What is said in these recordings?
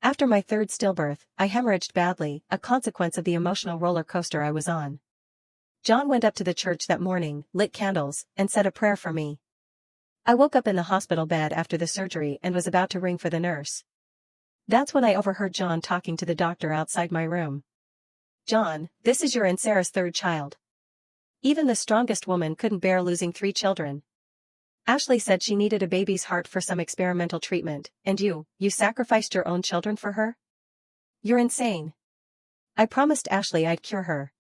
After my third stillbirth, I hemorrhaged badly, a consequence of the emotional roller coaster I was on. John went up to the church that morning, lit candles, and said a prayer for me. I woke up in the hospital bed after the surgery and was about to ring for the nurse. That's when I overheard John talking to the doctor outside my room. "John, this is your and Sarah's third child. Even the strongest woman couldn't bear losing 3 children. Ashley said she needed a baby's heart for some experimental treatment, and you sacrificed your own children for her? You're insane. I promised Ashley I'd cure her.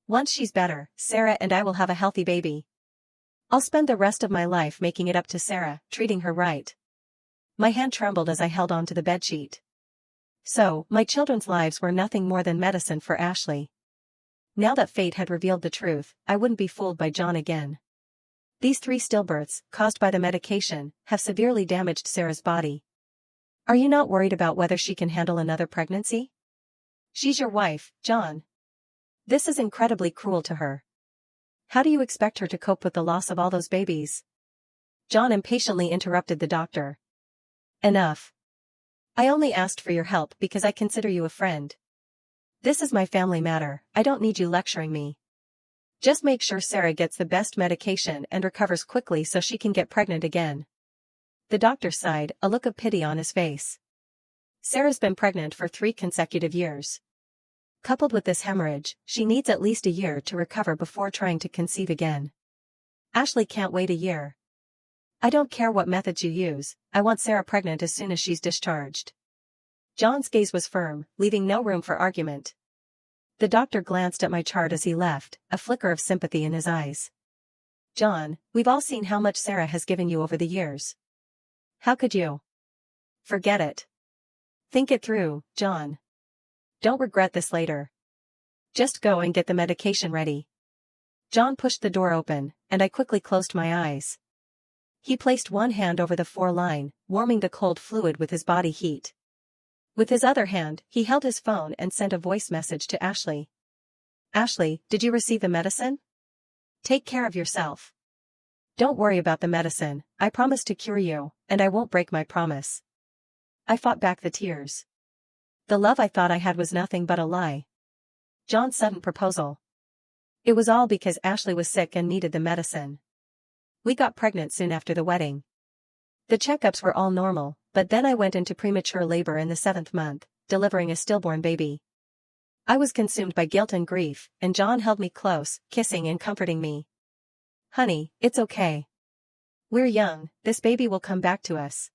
Once she's better, Sarah and I will have a healthy baby. I'll spend the rest of my life making it up to Sarah, treating her right." My hand trembled as I held on to the bedsheet. So, my children's lives were nothing more than medicine for Ashley. Now that fate had revealed the truth, I wouldn't be fooled by John again. These 3 stillbirths, caused by the medication, have severely damaged Sarah's body. Are you not worried about whether she can handle another pregnancy? She's your wife, John. This is incredibly cruel to her. How do you expect her to cope with the loss of all those babies? John impatiently interrupted the doctor. Enough. I only asked for your help because I consider you a friend. This is my family matter, I don't need you lecturing me. Just make sure Sarah gets the best medication and recovers quickly so she can get pregnant again. The doctor sighed, a look of pity on his face. Sarah's been pregnant for 3 consecutive years. Coupled with this hemorrhage, she needs at least a year to recover before trying to conceive again. Ashley can't wait a year. I don't care what methods you use, I want Sarah pregnant as soon as she's discharged. John's gaze was firm, leaving no room for argument. The doctor glanced at my chart as he left, a flicker of sympathy in his eyes. "John, we've all seen how much Sarah has given you over the years. How could you? Forget it. Think it through, John. Don't regret this later. Just go and get the medication ready." John pushed the door open, and I quickly closed my eyes. He placed one hand over the 4-line, warming the cold fluid with his body heat. With his other hand, he held his phone and sent a voice message to Ashley. "Ashley, did you receive the medicine? Take care of yourself. Don't worry about the medicine, I promise to cure you, and I won't break my promise." I fought back the tears. The love I thought I had was nothing but a lie. John's sudden proposal. It was all because Ashley was sick and needed the medicine. We got pregnant soon after the wedding. The checkups were all normal, but then I went into premature labor in the 7th month, delivering a stillborn baby. I was consumed by guilt and grief, and John held me close, kissing and comforting me. "Honey, it's okay. We're young, this baby will come back to us.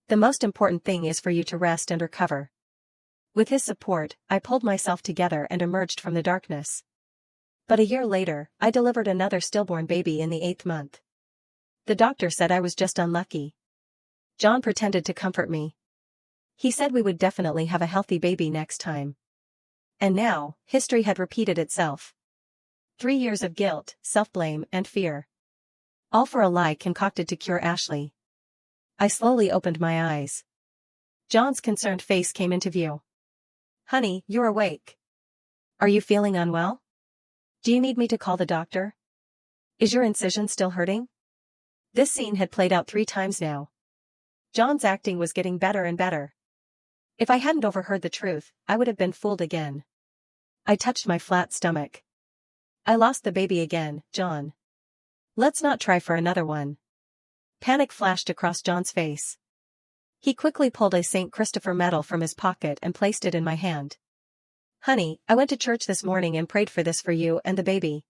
The most important thing is for you to rest and recover." With his support, I pulled myself together and emerged from the darkness. But a year later, I delivered another stillborn baby in the 8th month. The doctor said I was just unlucky. John pretended to comfort me. He said we would definitely have a healthy baby next time. And now, history had repeated itself. 3 years of guilt, self-blame, and fear. All for a lie concocted to cure Ashley. I slowly opened my eyes. John's concerned face came into view. "Honey, you're awake. Are you feeling unwell? Do you need me to call the doctor? Is your incision still hurting?" This scene had played out 3 times now. John's acting was getting better and better. If I hadn't overheard the truth, I would have been fooled again. I touched my flat stomach. "I lost the baby again, John. Let's not try for another one." Panic flashed across John's face. He quickly pulled a St. Christopher medal from his pocket and placed it in my hand. "Honey, I went to church this morning and prayed for this for you and the baby.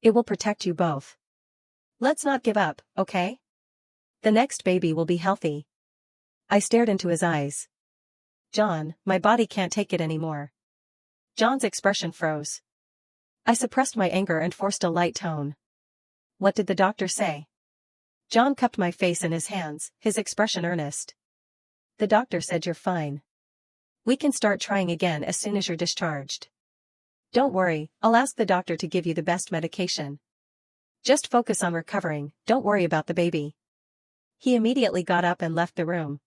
It will protect you both. Let's not give up, okay? The next baby will be healthy." I stared into his eyes. "John, my body can't take it anymore." John's expression froze. I suppressed my anger and forced a light tone. "What did the doctor say?" John cupped my face in his hands, his expression earnest. "The doctor said you're fine. We can start trying again as soon as you're discharged. Don't worry, I'll ask the doctor to give you the best medication. Just focus on recovering, don't worry about the baby." He immediately got up and left the room.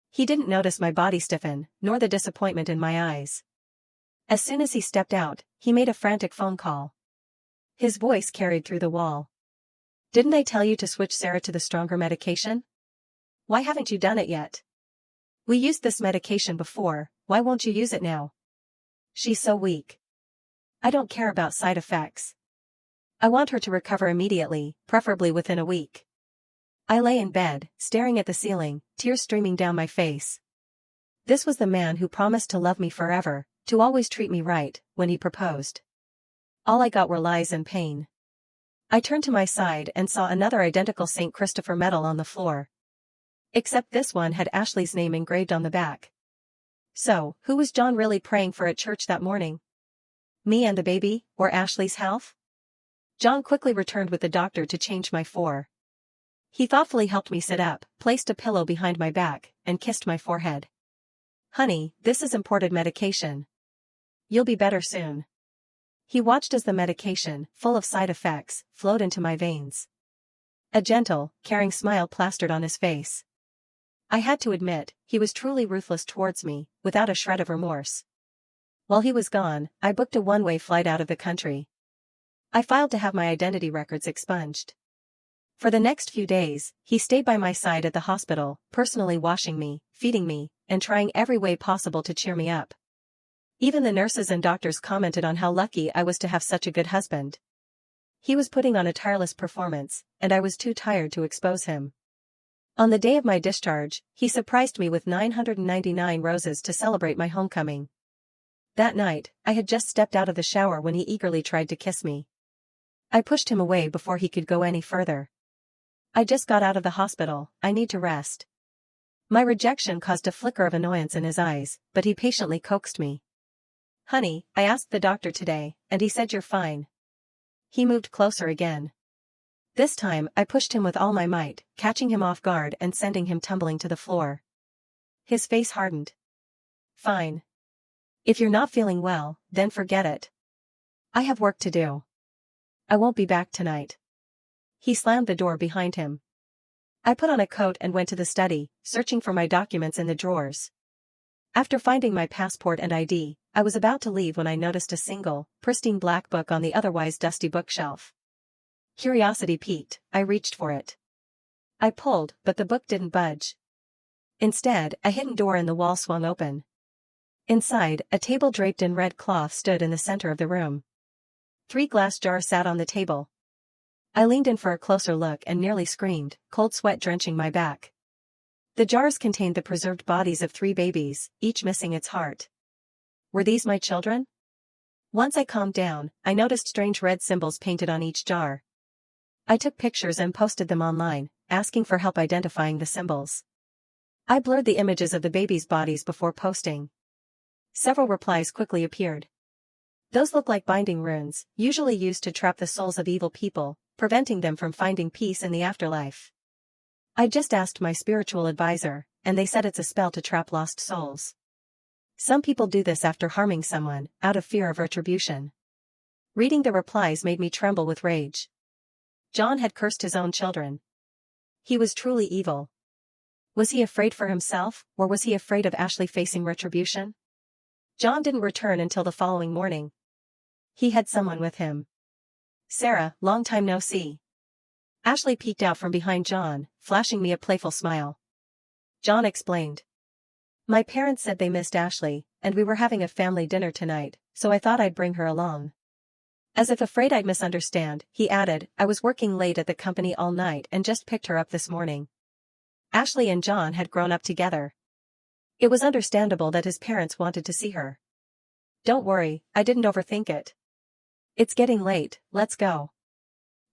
He didn't notice my body stiffen, nor the disappointment in my eyes. As soon as he stepped out, he made a frantic phone call. His voice carried through the wall. "Didn't I tell you to switch Sarah to the stronger medication? Why haven't you done it yet? We used this medication before, why won't you use it now? She's so weak. I don't care about side effects. I want her to recover immediately, preferably within a week. I lay in bed, staring at the ceiling, tears streaming down my face. This was the man who promised to love me forever, to always treat me right, when he proposed. All I got were lies and pain. I turned to my side and saw another identical St. Christopher medal on the floor. Except this one had Ashley's name engraved on the back. So, who was John really praying for at church that morning? Me and the baby, or Ashley's health? John quickly returned with the doctor to change my fore. He thoughtfully helped me sit up, placed a pillow behind my back, and kissed my forehead. Honey, this is imported medication. You'll be better soon. He watched as the medication, full of side effects, flowed into my veins. A gentle, caring smile plastered on his face. I had to admit, he was truly ruthless towards me, without a shred of remorse. While he was gone, I booked a one-way flight out of the country. I filed to have my identity records expunged. For the next few days, he stayed by my side at the hospital, personally washing me, feeding me, and trying every way possible to cheer me up. Even the nurses and doctors commented on how lucky I was to have such a good husband. He was putting on a tireless performance, and I was too tired to expose him. On the day of my discharge, he surprised me with 999 roses to celebrate my homecoming. That night, I had just stepped out of the shower when he eagerly tried to kiss me. I pushed him away before he could go any further. I just got out of the hospital, I need to rest. My rejection caused a flicker of annoyance in his eyes, but he patiently coaxed me. Honey, I asked the doctor today, and he said you're fine. He moved closer again. This time, I pushed him with all my might, catching him off guard and sending him tumbling to the floor. His face hardened. Fine. If you're not feeling well, then forget it. I have work to do. I won't be back tonight. He slammed the door behind him. I put on a coat and went to the study, searching for my documents in the drawers. After finding my passport and ID, I was about to leave when I noticed a single, pristine black book on the otherwise dusty bookshelf. Curiosity piqued, I reached for it. I pulled, but the book didn't budge. Instead, a hidden door in the wall swung open. Inside, a table draped in red cloth stood in the center of the room. 3 glass jars sat on the table. I leaned in for a closer look and nearly screamed, cold sweat drenching my back. The jars contained the preserved bodies of 3 babies, each missing its heart. Were these my children? Once I calmed down, I noticed strange red symbols painted on each jar. I took pictures and posted them online, asking for help identifying the symbols. I blurred the images of the babies' bodies before posting. Several replies quickly appeared. Those look like binding runes, usually used to trap the souls of evil people, preventing them from finding peace in the afterlife. I just asked my spiritual advisor, and they said it's a spell to trap lost souls. Some people do this after harming someone, out of fear of retribution. Reading the replies made me tremble with rage. John had cursed his own children. He was truly evil. Was he afraid for himself, or was he afraid of Ashley facing retribution? John didn't return until the following morning. He had someone with him. Sarah, long time no see. Ashley peeked out from behind John, flashing me a playful smile. John explained. My parents said they missed Ashley, and we were having a family dinner tonight, so I thought I'd bring her along. As if afraid I'd misunderstand, he added, I was working late at the company all night and just picked her up this morning. Ashley and John had grown up together. It was understandable that his parents wanted to see her. Don't worry, I didn't overthink it. It's getting late, let's go.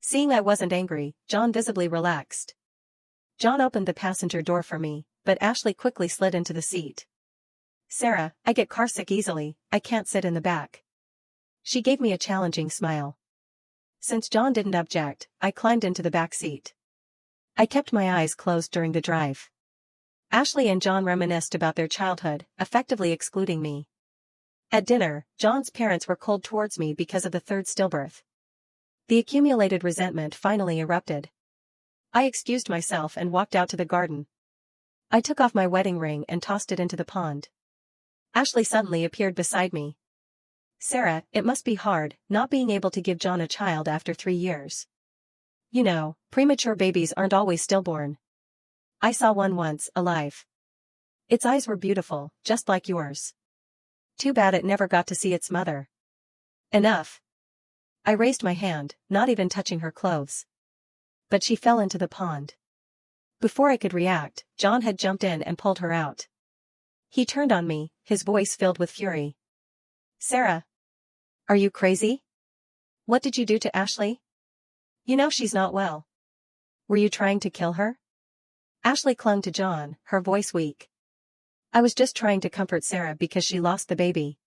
Seeing I wasn't angry, John visibly relaxed. John opened the passenger door for me, but Ashley quickly slid into the seat. Sarah, I get carsick easily, I can't sit in the back. She gave me a challenging smile. Since John didn't object, I climbed into the back seat. I kept my eyes closed during the drive. Ashley and John reminisced about their childhood, effectively excluding me. At dinner, John's parents were cold towards me because of the 3rd stillbirth. The accumulated resentment finally erupted. I excused myself and walked out to the garden. I took off my wedding ring and tossed it into the pond. Ashley suddenly appeared beside me. Sarah, it must be hard, not being able to give John a child after 3 years. You know, premature babies aren't always stillborn. I saw one once, alive. Its eyes were beautiful, just like yours. Too bad it never got to see its mother. Enough. I raised my hand, not even touching her clothes. But she fell into the pond. Before I could react, John had jumped in and pulled her out. He turned on me, his voice filled with fury. Sarah. Are you crazy? What did you do to Ashley? You know she's not well. Were you trying to kill her? Ashley clung to John, her voice weak. I was just trying to comfort Sarah because she lost the baby.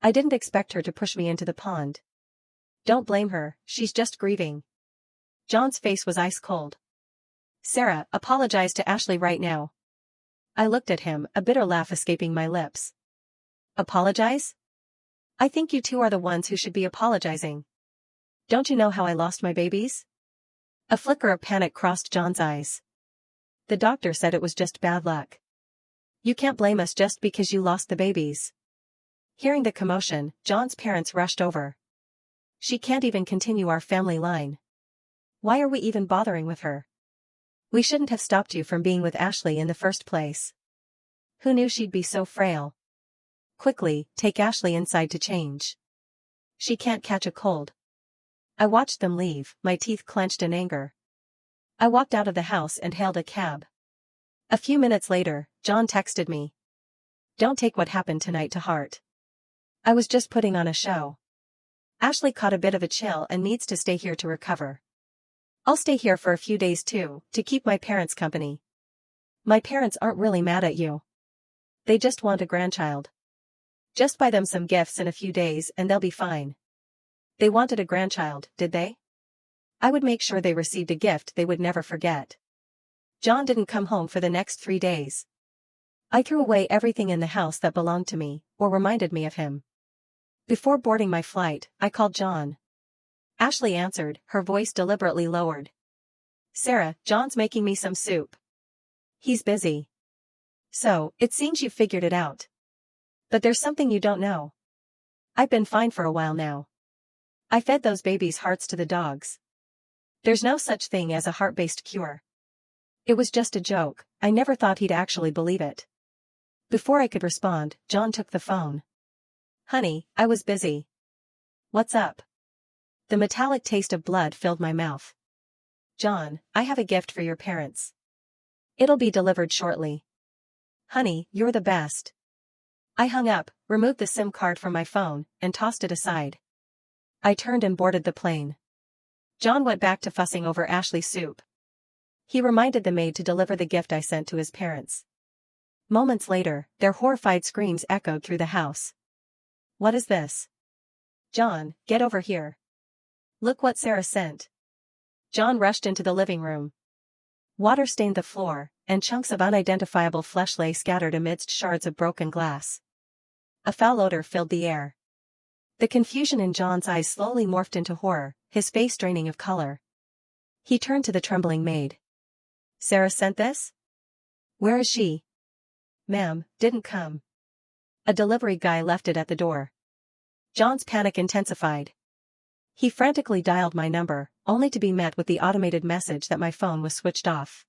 I didn't expect her to push me into the pond. Don't blame her, she's just grieving. John's face was ice cold. Sarah, apologize to Ashley right now. I looked at him, a bitter laugh escaping my lips. Apologize? I think you two are the ones who should be apologizing. Don't you know how I lost my babies? A flicker of panic crossed John's eyes. The doctor said it was just bad luck. You can't blame us just because you lost the babies. Hearing the commotion, John's parents rushed over. She can't even continue our family line. Why are we even bothering with her? We shouldn't have stopped you from being with Ashley in the first place. Who knew she'd be so frail? Quickly, take Ashley inside to change. She can't catch a cold. I watched them leave, my teeth clenched in anger. I walked out of the house and hailed a cab. A few minutes later, John texted me. Don't take what happened tonight to heart. I was just putting on a show. Ashley caught a bit of a chill and needs to stay here to recover. I'll stay here for a few days too, to keep my parents company. My parents aren't really mad at you. They just want a grandchild. Just buy them some gifts in a few days and they'll be fine. They wanted a grandchild, did they? I would make sure they received a gift they would never forget. John didn't come home for the next 3 days. I threw away everything in the house that belonged to me, or reminded me of him. Before boarding my flight, I called John. Ashley answered, her voice deliberately lowered. Sarah, John's making me some soup. He's busy. So, it seems you've figured it out. But there's something you don't know. I've been fine for a while now. I fed those babies' hearts to the dogs. There's no such thing as a heart-based cure. It was just a joke, I never thought he'd actually believe it. Before I could respond, John took the phone. Honey, I was busy. What's up? The metallic taste of blood filled my mouth. John, I have a gift for your parents. It'll be delivered shortly. Honey, you're the best. I hung up, removed the SIM card from my phone, and tossed it aside. I turned and boarded the plane. John went back to fussing over Ashley's soup. He reminded the maid to deliver the gift I sent to his parents. Moments later, their horrified screams echoed through the house. What is this? John, get over here. Look what Sarah sent. John rushed into the living room. Water stained the floor, and chunks of unidentifiable flesh lay scattered amidst shards of broken glass. A foul odor filled the air. The confusion in John's eyes slowly morphed into horror, his face draining of color. He turned to the trembling maid. Sarah sent this? Where is she? Ma'am, didn't come. A delivery guy left it at the door. John's panic intensified. He frantically dialed my number, only to be met with the automated message that my phone was switched off.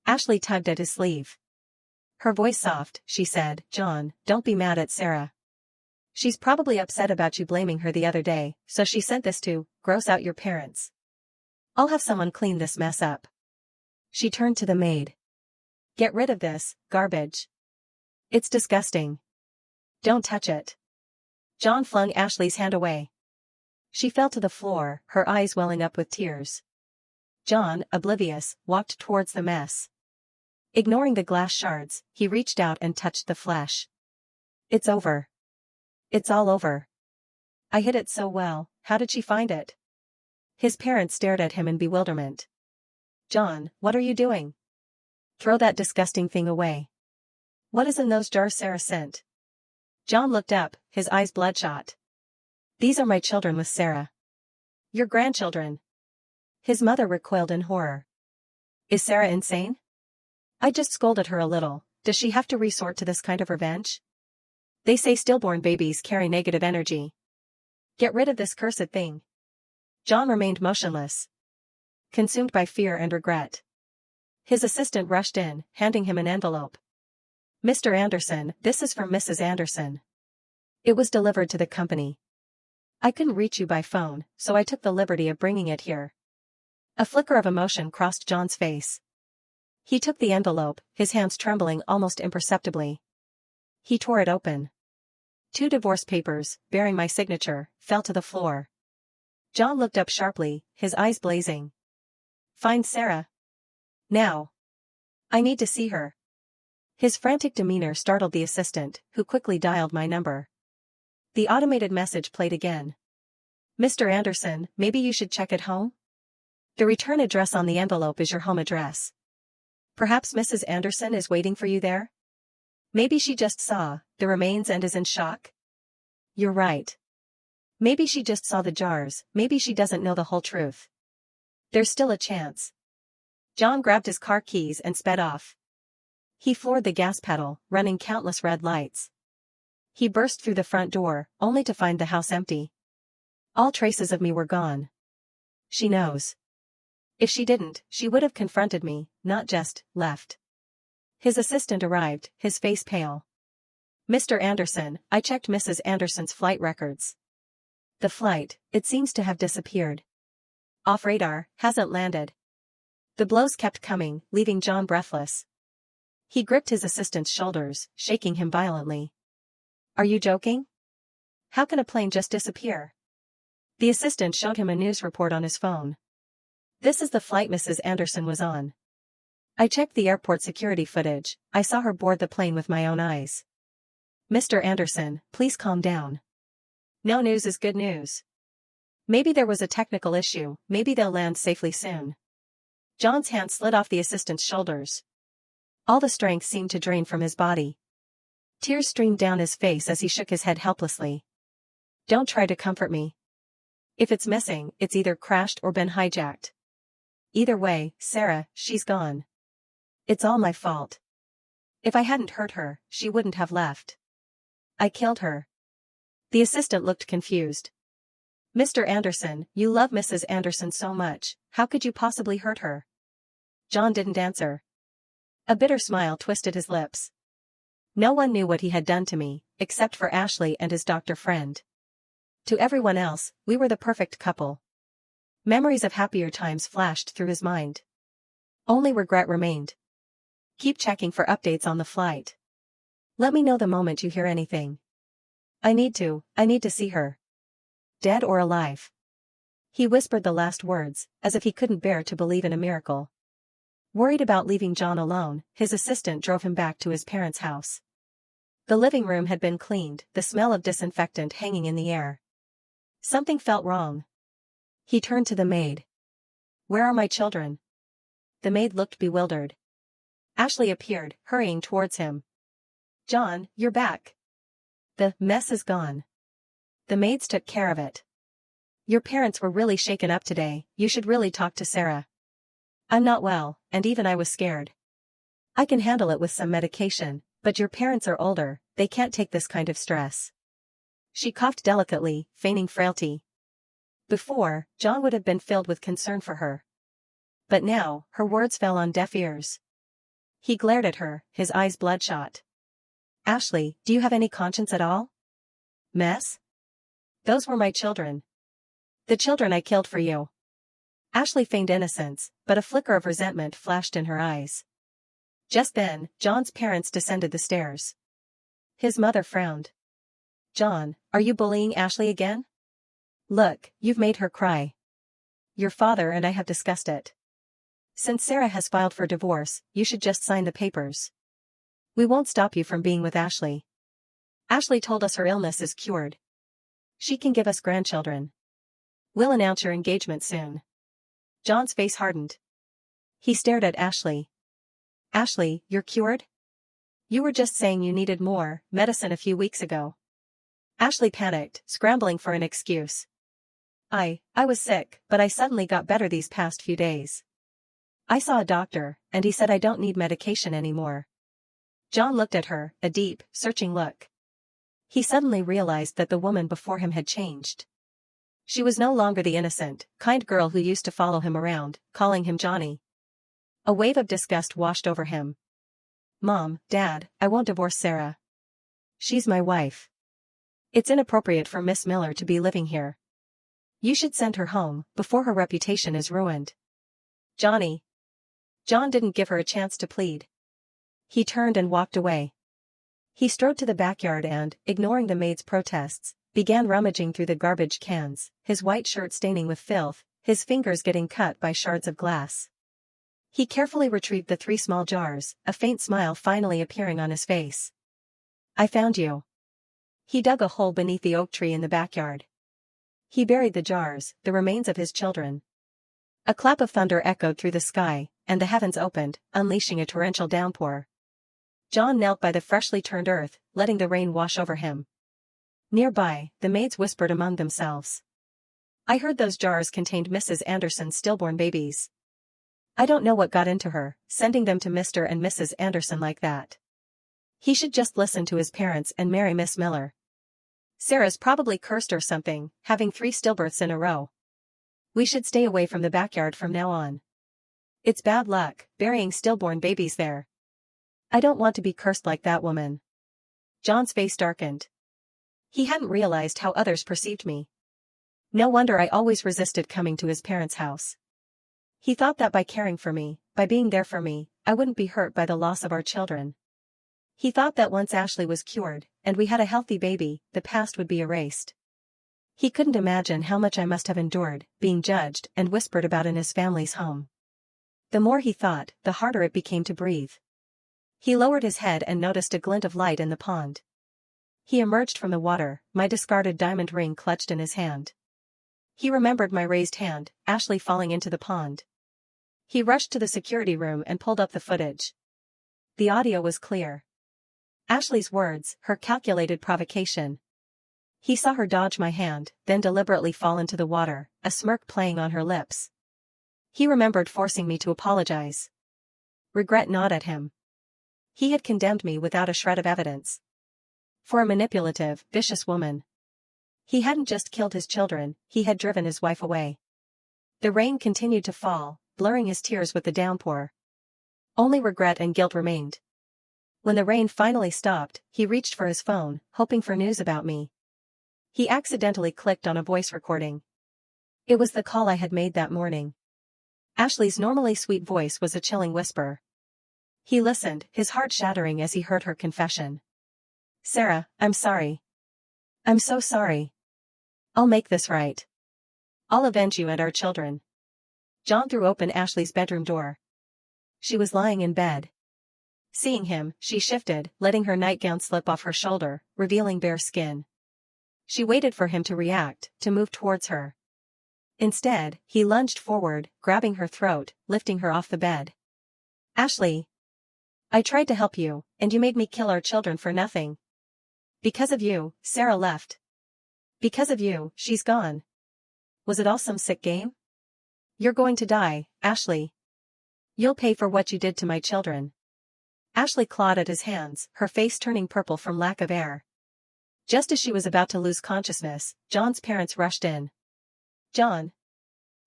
Ashley tugged at his sleeve. Her voice soft, she said, John, don't be mad at Sarah. She's probably upset about you blaming her the other day, so she sent this to gross out your parents. I'll have someone clean this mess up. She turned to the maid. Get rid of this garbage. It's disgusting. Don't touch it. John flung Ashley's hand away. She fell to the floor, her eyes welling up with tears. John, oblivious, walked towards the mess. Ignoring the glass shards, he reached out and touched the flesh. It's over. It's all over. I hid it so well, how did she find it? His parents stared at him in bewilderment. John, what are you doing? Throw that disgusting thing away. What is in those jars Sarah sent? John looked up, his eyes bloodshot. These are my children with Sarah. Your grandchildren. His mother recoiled in horror. Is Sarah insane? I just scolded her a little. Does she have to resort to this kind of revenge? They say stillborn babies carry negative energy. Get rid of this cursed thing. John remained motionless, consumed by fear and regret. His assistant rushed in, handing him an envelope. Mr. Anderson, this is from Mrs. Anderson. It was delivered to the company. I couldn't reach you by phone, so I took the liberty of bringing it here. A flicker of emotion crossed John's face. He took the envelope, his hands trembling almost imperceptibly. He tore it open. 2 divorce papers, bearing my signature, fell to the floor. John looked up sharply, his eyes blazing. Find Sarah. Now. I need to see her. His frantic demeanor startled the assistant, who quickly dialed my number. The automated message played again. Mr. Anderson, maybe you should check at home? The return address on the envelope is your home address. Perhaps Mrs. Anderson is waiting for you there? Maybe she just saw the remains and is in shock? You're right. Maybe she just saw the jars, maybe she doesn't know the whole truth. There's still a chance. John grabbed his car keys and sped off. He floored the gas pedal, running countless red lights. He burst through the front door, only to find the house empty. All traces of me were gone. She knows. If she didn't, she would have confronted me, not just left. His assistant arrived, his face pale. Mr. Anderson, I checked Mrs. Anderson's flight records. The flight, it seems to have disappeared. Off radar, hasn't landed. The blows kept coming, leaving John breathless. He gripped his assistant's shoulders, shaking him violently. Are you joking? How can a plane just disappear? The assistant showed him a news report on his phone. This is the flight Mrs. Anderson was on. I checked the airport security footage, I saw her board the plane with my own eyes. Mr. Anderson, please calm down. No news is good news. Maybe there was a technical issue, maybe they'll land safely soon. John's hand slid off the assistant's shoulders. All the strength seemed to drain from his body. Tears streamed down his face as he shook his head helplessly. Don't try to comfort me. If it's missing, it's either crashed or been hijacked. Either way, Sarah, she's gone. It's all my fault. If I hadn't hurt her, she wouldn't have left. I killed her. The assistant looked confused. Mr. Anderson, you love Mrs. Anderson so much, how could you possibly hurt her? John didn't answer. A bitter smile twisted his lips. No one knew what he had done to me, except for Ashley and his doctor friend. To everyone else, we were the perfect couple. Memories of happier times flashed through his mind. Only regret remained. Keep checking for updates on the flight. Let me know the moment you hear anything. I need to see her. Dead or alive. He whispered the last words, as if he couldn't bear to believe in a miracle. Worried about leaving John alone, his assistant drove him back to his parents' house. The living room had been cleaned, the smell of disinfectant hanging in the air. Something felt wrong. He turned to the maid. Where are my children? The maid looked bewildered. Ashley appeared, hurrying towards him. John, you're back. The mess is gone. The maids took care of it. Your parents were really shaken up today, you should really talk to Sarah. I'm not well, and even I was scared. I can handle it with some medication, but your parents are older, they can't take this kind of stress. She coughed delicately, feigning frailty. Before, John would have been filled with concern for her. But now, her words fell on deaf ears. He glared at her, his eyes bloodshot. Ashley, do you have any conscience at all? Mess? Those were my children. The children I killed for you. Ashley feigned innocence, but a flicker of resentment flashed in her eyes. Just then, John's parents descended the stairs. His mother frowned. John, are you bullying Ashley again? Look, you've made her cry. Your father and I have discussed it. Since Sarah has filed for divorce, you should just sign the papers. We won't stop you from being with Ashley. Ashley told us her illness is cured. She can give us grandchildren. We'll announce your engagement soon. John's face hardened. He stared at Ashley. Ashley, you're cured? You were just saying you needed more medicine a few weeks ago. Ashley panicked, scrambling for an excuse. I was sick, but I suddenly got better these past few days. I saw a doctor, and he said I don't need medication anymore. John looked at her, a deep, searching look. He suddenly realized that the woman before him had changed. She was no longer the innocent, kind girl who used to follow him around, calling him Johnny. A wave of disgust washed over him. "Mom, Dad, I won't divorce Sarah. She's my wife. It's inappropriate for Miss Miller to be living here. You should send her home, before her reputation is ruined." "Johnny." John didn't give her a chance to plead. He turned and walked away. He strode to the backyard and, ignoring the maid's protests, began rummaging through the garbage cans, his white shirt staining with filth, his fingers getting cut by shards of glass. He carefully retrieved the 3 small jars, a faint smile finally appearing on his face. "I found you." He dug a hole beneath the oak tree in the backyard. He buried the jars, the remains of his children. A clap of thunder echoed through the sky, and the heavens opened, unleashing a torrential downpour. John knelt by the freshly turned earth, letting the rain wash over him. Nearby, the maids whispered among themselves. "I heard those jars contained Mrs. Anderson's stillborn babies. I don't know what got into her, sending them to Mr. and Mrs. Anderson like that. He should just listen to his parents and marry Miss Miller. Sarah's probably cursed or something, having 3 stillbirths in a row. We should stay away from the backyard from now on. It's bad luck, burying stillborn babies there. I don't want to be cursed like that woman." John's face darkened. He hadn't realized how others perceived me. No wonder I always resisted coming to his parents' house. He thought that by caring for me, by being there for me, I wouldn't be hurt by the loss of our children. He thought that once Ashley was cured, and we had a healthy baby, the past would be erased. He couldn't imagine how much I must have endured, being judged and whispered about in his family's home. The more he thought, the harder it became to breathe. He lowered his head and noticed a glint of light in the pond. He emerged from the water, my discarded diamond ring clutched in his hand. He remembered my raised hand, Ashley falling into the pond. He rushed to the security room and pulled up the footage. The audio was clear. Ashley's words, her calculated provocation. He saw her dodge my hand, then deliberately fall into the water, a smirk playing on her lips. He remembered forcing me to apologize. Regret gnawed at him. He had condemned me without a shred of evidence. For a manipulative, vicious woman. He hadn't just killed his children, he had driven his wife away. The rain continued to fall, blurring his tears with the downpour. Only regret and guilt remained. When the rain finally stopped, he reached for his phone, hoping for news about me. He accidentally clicked on a voice recording. It was the call I had made that morning. Ashley's normally sweet voice was a chilling whisper. He listened, his heart shattering as he heard her confession. "Sarah, I'm sorry. I'm so sorry. I'll make this right. I'll avenge you and our children." John threw open Ashley's bedroom door. She was lying in bed. Seeing him, she shifted, letting her nightgown slip off her shoulder, revealing bare skin. She waited for him to react, to move towards her. Instead, he lunged forward, grabbing her throat, lifting her off the bed. "Ashley. I tried to help you, and you made me kill our children for nothing. Because of you, Sarah left. Because of you, she's gone. Was it all some sick game? You're going to die, Ashley. You'll pay for what you did to my children." Ashley clawed at his hands, her face turning purple from lack of air. Just as she was about to lose consciousness, John's parents rushed in. "John.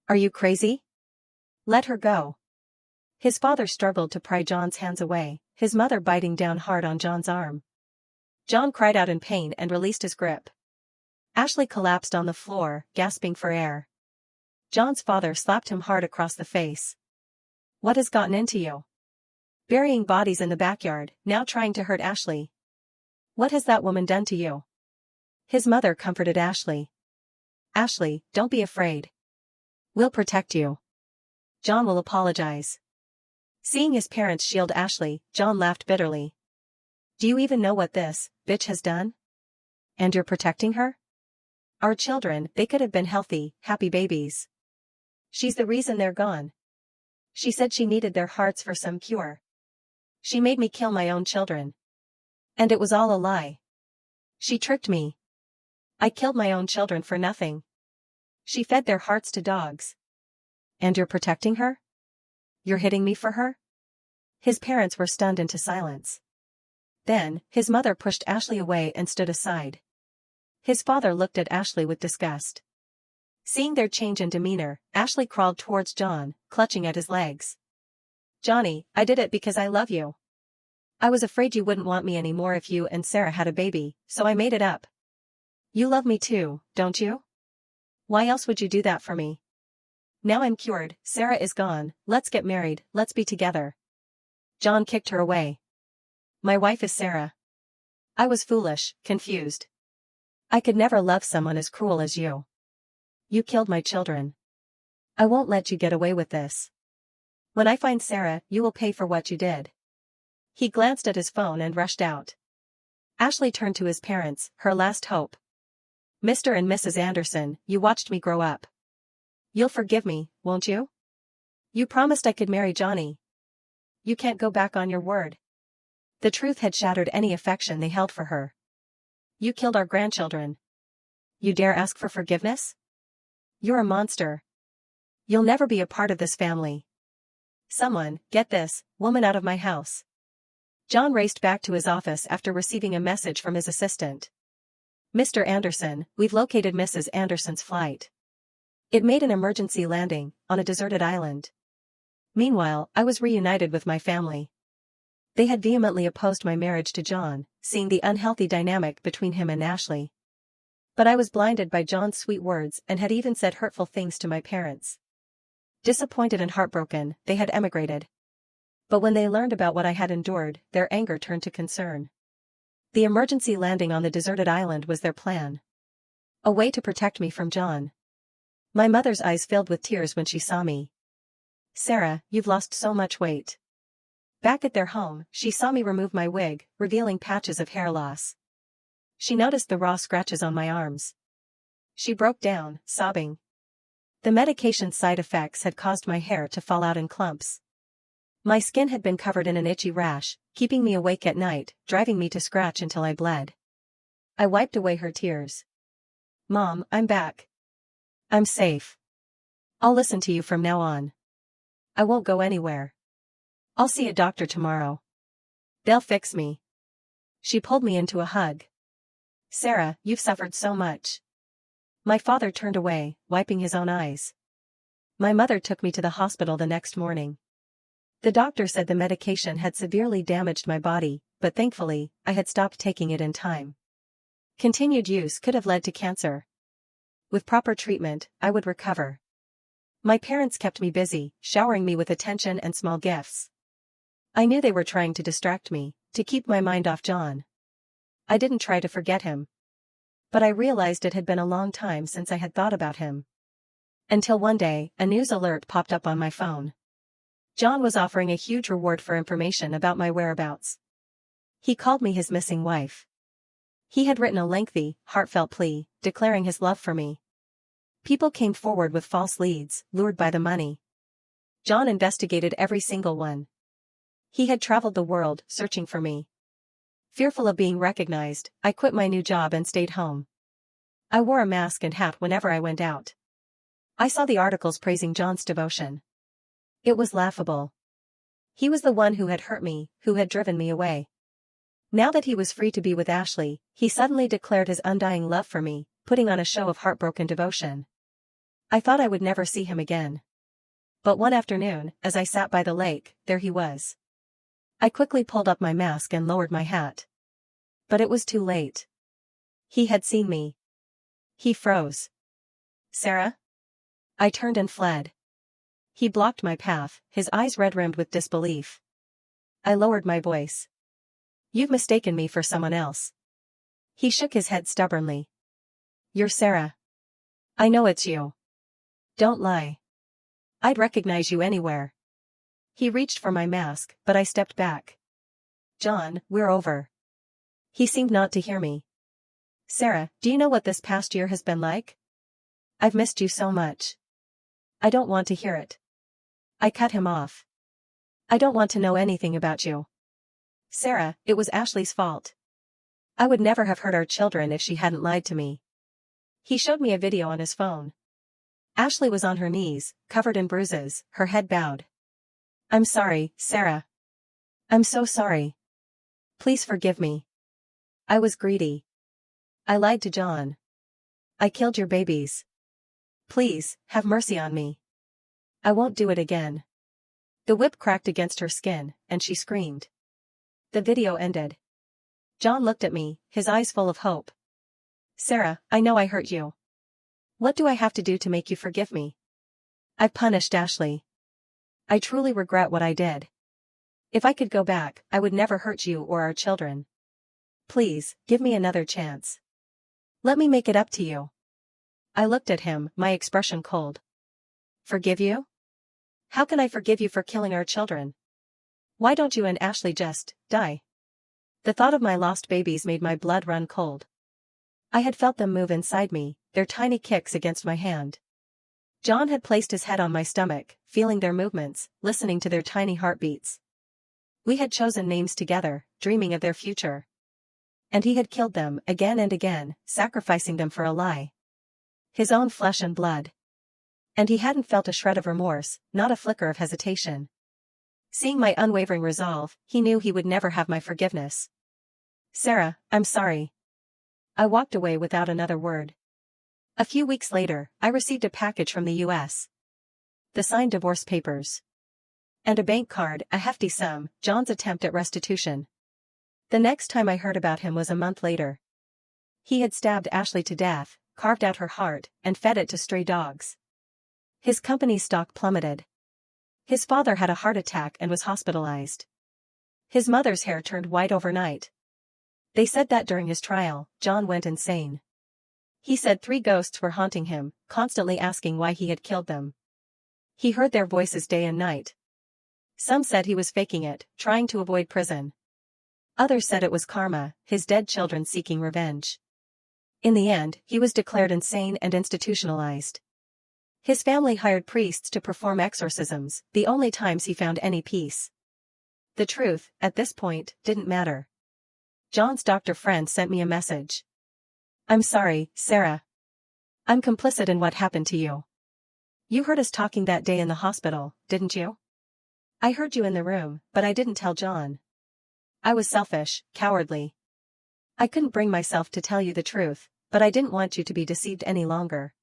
Are you crazy? Let her go." His father struggled to pry John's hands away, his mother biting down hard on John's arm. John cried out in pain and released his grip. Ashley collapsed on the floor, gasping for air. John's father slapped him hard across the face. "What has gotten into you? Burying bodies in the backyard, now trying to hurt Ashley. What has that woman done to you?" His mother comforted Ashley. "Ashley, don't be afraid. We'll protect you. John will apologize." Seeing his parents shield Ashley, John laughed bitterly. "Do you even know what this bitch has done? And you're protecting her? Our children, they could have been healthy, happy babies. She's the reason they're gone. She said she needed their hearts for some cure. She made me kill my own children. And it was all a lie. She tricked me. I killed my own children for nothing. She fed their hearts to dogs. And you're protecting her? You're hitting me for her?" His parents were stunned into silence. Then, his mother pushed Ashley away and stood aside. His father looked at Ashley with disgust. Seeing their change in demeanor, Ashley crawled towards John, clutching at his legs. "Johnny, I did it because I love you. I was afraid you wouldn't want me anymore if you and Sarah had a baby, so I made it up. You love me too, don't you? Why else would you do that for me? Now I'm cured, Sarah is gone, let's get married, let's be together. John kicked her away. My wife is Sarah. I was foolish, confused. I could never love someone as cruel as you. You killed my children. I won't let you get away with this. When I find Sarah, you will pay for what you did. He glanced at his phone and rushed out. Ashley turned to his parents, her last hope. Mr. and Mrs. Anderson, you watched me grow up. You'll forgive me, won't you? You promised I could marry Johnny. You can't go back on your word. The truth had shattered any affection they held for her. You killed our grandchildren. You dare ask for forgiveness? You're a monster. You'll never be a part of this family. Someone, get this woman out of my house. John raced back to his office after receiving a message from his assistant. Mr. Anderson, we've located Mrs. Anderson's flight. It made an emergency landing on a deserted island. Meanwhile, I was reunited with my family. They had vehemently opposed my marriage to John, seeing the unhealthy dynamic between him and Ashley. But I was blinded by John's sweet words and had even said hurtful things to my parents. Disappointed and heartbroken, they had emigrated. But when they learned about what I had endured, their anger turned to concern. The emergency landing on the deserted island was their plan. A way to protect me from John. My mother's eyes filled with tears when she saw me. Sarah, you've lost so much weight. Back at their home, she saw me remove my wig, revealing patches of hair loss. She noticed the raw scratches on my arms. She broke down, sobbing. The medication's side effects had caused my hair to fall out in clumps. My skin had been covered in an itchy rash, keeping me awake at night, driving me to scratch until I bled. I wiped away her tears. Mom, I'm back. I'm safe. I'll listen to you from now on. I won't go anywhere. I'll see a doctor tomorrow. They'll fix me. She pulled me into a hug. Sarah, you've suffered so much. My father turned away, wiping his own eyes. My mother took me to the hospital the next morning. The doctor said the medication had severely damaged my body, but thankfully, I had stopped taking it in time. Continued use could have led to cancer. With proper treatment, I would recover. My parents kept me busy, showering me with attention and small gifts. I knew they were trying to distract me, to keep my mind off John. I didn't try to forget him. But I realized it had been a long time since I had thought about him. Until one day, a news alert popped up on my phone. John was offering a huge reward for information about my whereabouts. He called me his missing wife. He had written a lengthy, heartfelt plea, declaring his love for me. People came forward with false leads, lured by the money. John investigated every single one. He had traveled the world, searching for me. Fearful of being recognized, I quit my new job and stayed home. I wore a mask and hat whenever I went out. I saw the articles praising John's devotion. It was laughable. He was the one who had hurt me, who had driven me away. Now that he was free to be with Ashley, he suddenly declared his undying love for me, putting on a show of heartbroken devotion. I thought I would never see him again. But one afternoon, as I sat by the lake, there he was. I quickly pulled up my mask and lowered my hat. But it was too late. He had seen me. He froze. Sarah? I turned and fled. He blocked my path, his eyes red-rimmed with disbelief. I lowered my voice. You've mistaken me for someone else. He shook his head stubbornly. You're Sarah. I know it's you. Don't lie. I'd recognize you anywhere. He reached for my mask, but I stepped back. John, we're over. He seemed not to hear me. Sarah, do you know what this past year has been like? I've missed you so much. I don't want to hear it. I cut him off. I don't want to know anything about you. Sarah, it was Ashley's fault. I would never have hurt our children if she hadn't lied to me. He showed me a video on his phone. Ashley was on her knees, covered in bruises, her head bowed. I'm sorry, Sarah. I'm so sorry. Please forgive me. I was greedy. I lied to John. I killed your babies. Please, have mercy on me. I won't do it again. The whip cracked against her skin, and she screamed. The video ended. John looked at me, his eyes full of hope. Sarah, I know I hurt you. What do I have to do to make you forgive me? I've punished Ashley. I truly regret what I did. If I could go back, I would never hurt you or our children. Please, give me another chance. Let me make it up to you. I looked at him, my expression cold. Forgive you? How can I forgive you for killing our children? Why don't you and Ashley just die? The thought of my lost babies made my blood run cold. I had felt them move inside me, their tiny kicks against my hand. John had placed his head on my stomach, feeling their movements, listening to their tiny heartbeats. We had chosen names together, dreaming of their future. And he had killed them again and again, sacrificing them for a lie. His own flesh and blood. And he hadn't felt a shred of remorse, not a flicker of hesitation. Seeing my unwavering resolve, he knew he would never have my forgiveness. Sarah, I'm sorry. I walked away without another word. A few weeks later, I received a package from the U.S. The signed divorce papers. And a bank card, a hefty sum, John's attempt at restitution. The next time I heard about him was a month later. He had stabbed Ashley to death, carved out her heart, and fed it to stray dogs. His company's stock plummeted. His father had a heart attack and was hospitalized. His mother's hair turned white overnight. They said that during his trial, John went insane. He said 3 ghosts were haunting him, constantly asking why he had killed them. He heard their voices day and night. Some said he was faking it, trying to avoid prison. Others said it was karma, his dead children seeking revenge. In the end, he was declared insane and institutionalized. His family hired priests to perform exorcisms, the only times he found any peace. The truth, at this point, didn't matter. John's doctor friend sent me a message. I'm sorry, Sarah. I'm complicit in what happened to you. You heard us talking that day in the hospital, didn't you? I heard you in the room, but I didn't tell John. I was selfish, cowardly. I couldn't bring myself to tell you the truth, but I didn't want you to be deceived any longer.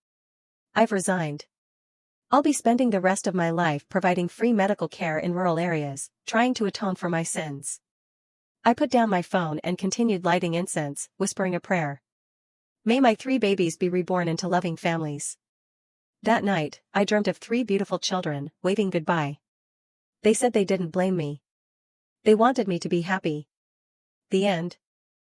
I've resigned. I'll be spending the rest of my life providing free medical care in rural areas, trying to atone for my sins. I put down my phone and continued lighting incense, whispering a prayer. May my 3 babies be reborn into loving families. That night, I dreamt of 3 beautiful children, waving goodbye. They said they didn't blame me. They wanted me to be happy. The end.